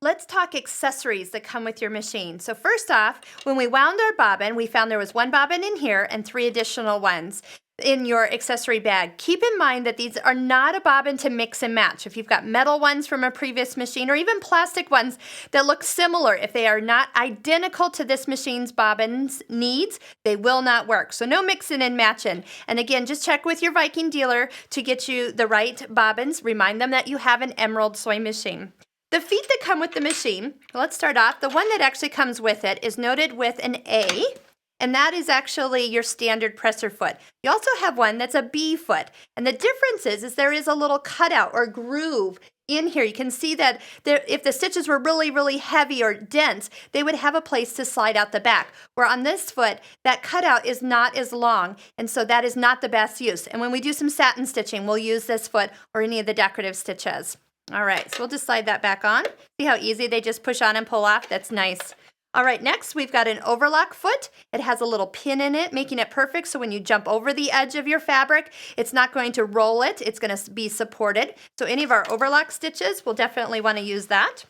Let's talk accessories that come with your machine. So first off, when we wound our bobbin, we found there was one bobbin in here and 3 additional ones in your accessory bag. Keep in mind that these are not a bobbin to mix and match. If you've got metal ones from a previous machine or even plastic ones that look similar, if they are not identical to this machine's bobbins needs, they will not work. So no mixing and matching. And again, just check with your Viking dealer to get you the right bobbins. Remind them that you have an Emerald sewing machine. The feet that come with the machine, let's start off. The one that actually comes with it is noted with an A, and that is actually your standard presser foot. You also have one that's a B foot, and the difference is there is a little cutout or groove in here. You can see that if the stitches were really, really heavy or dense, they would have a place to slide out the back. Where on this foot, that cutout is not as long, and so that is not the best use. And when we do some satin stitching, we'll use this foot or any of the decorative stitches. All right, so we'll just slide that back on. See how easy they just push on and pull off? That's nice. All right, next we've got an overlock foot. It has a little pin in it, making it perfect so when you jump over the edge of your fabric, it's not going to roll it. It's going to be supported. So any of our overlock stitches, we'll definitely want to use that.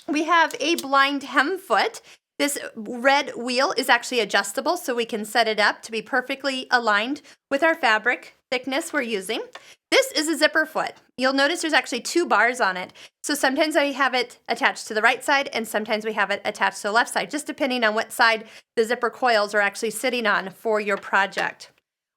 We have a blind hem foot. This red wheel is actually adjustable, so we can set it up to be perfectly aligned with our fabric thickness we're using. This is a zipper foot. You'll notice there's actually 2 bars on it. So sometimes I have it attached to the right side and sometimes we have it attached to the left side, just depending on what side the zipper coils are actually sitting on for your project.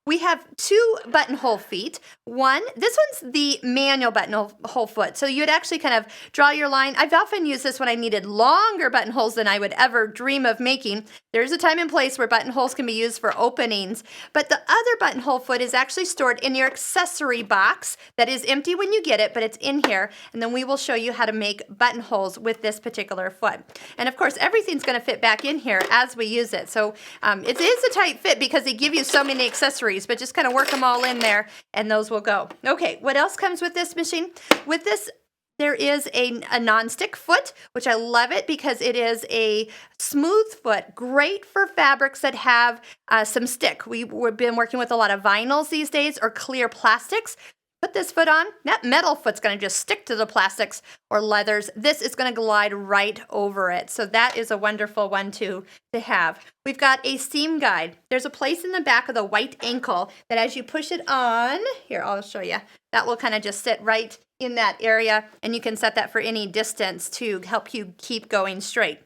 We have 2 buttonhole feet. This one's the manual buttonhole foot. So you would actually kind of draw your line. I've often used this when I needed longer buttonholes than I would ever dream of making. There's a time and place where buttonholes can be used for openings, but the other buttonhole foot is actually stored in your accessory box that is empty when you get it, but it's in here, and then we will show you how to make buttonholes with this particular foot. And of course, everything's going to fit back in here as we use it. So it is a tight fit because they give you so many accessories, but just kind of work them all in there and those will go. Okay, what else comes with this machine? With this, there is a nonstick foot, which I love it because it is a smooth foot, great for fabrics that have some stick. We've been working with a lot of vinyls these days or clear plastics. Put this foot on, that metal foot's going to just stick to the plastics or leathers. This is going to glide right over it. So that is a wonderful one to have. We've got a seam guide. There's a place in the back of the white ankle that as you push it on, here, I'll show you, that will kind of just sit right in that area, and you can set that for any distance to help you keep going straight.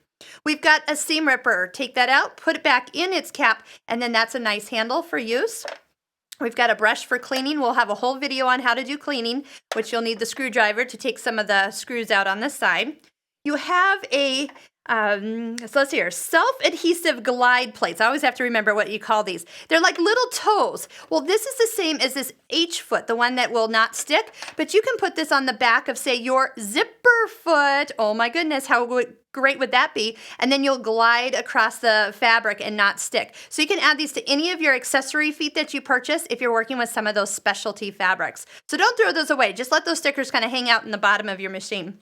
We've got a seam ripper. Take that out, put it back in its cap, and then that's a nice handle for use. We've got a brush for cleaning. We'll have a whole video on how to do cleaning, which you'll need the screwdriver to take some of the screws out on this side. You have a, so let's see here, self-adhesive glide plates. I always have to remember what you call these. They're like little toes. Well, this is the same as this H foot, the one that will not stick, but you can put this on the back of, say, your zipper foot. Oh my goodness, how great would that be? And then you'll glide across the fabric and not stick. So you can add these to any of your accessory feet that you purchase if you're working with some of those specialty fabrics. So don't throw those away. Just let those stickers kind of hang out in the bottom of your machine.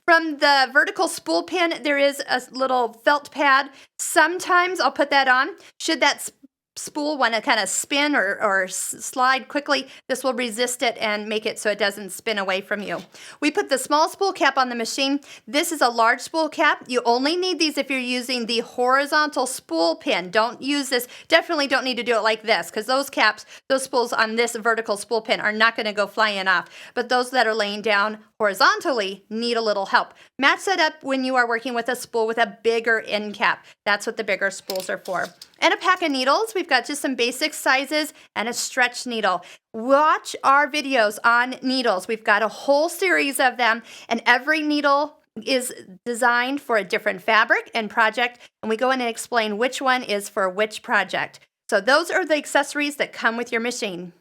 From the vertical spool pin, there is a little felt pad. Sometimes I'll put that on. Should that spool want to kind of spin or slide quickly, this will resist it and make it so it doesn't spin away from you. We put the small spool cap on the machine. This is a large spool cap. You only need these if you're using the horizontal spool pin. Don't use this. Definitely don't need to do it like this because those caps, those spools on this vertical spool pin are not going to go flying off. But those that are laying down horizontally need a little help. Match that up when you are working with a spool with a bigger end cap. That's what the bigger spools are for. And a pack of needles. We've got just some basic sizes and a stretch needle. Watch our videos on needles. We've got a whole series of them, and every needle is designed for a different fabric and project, and we go in and explain which one is for which project. So those are the accessories that come with your machine.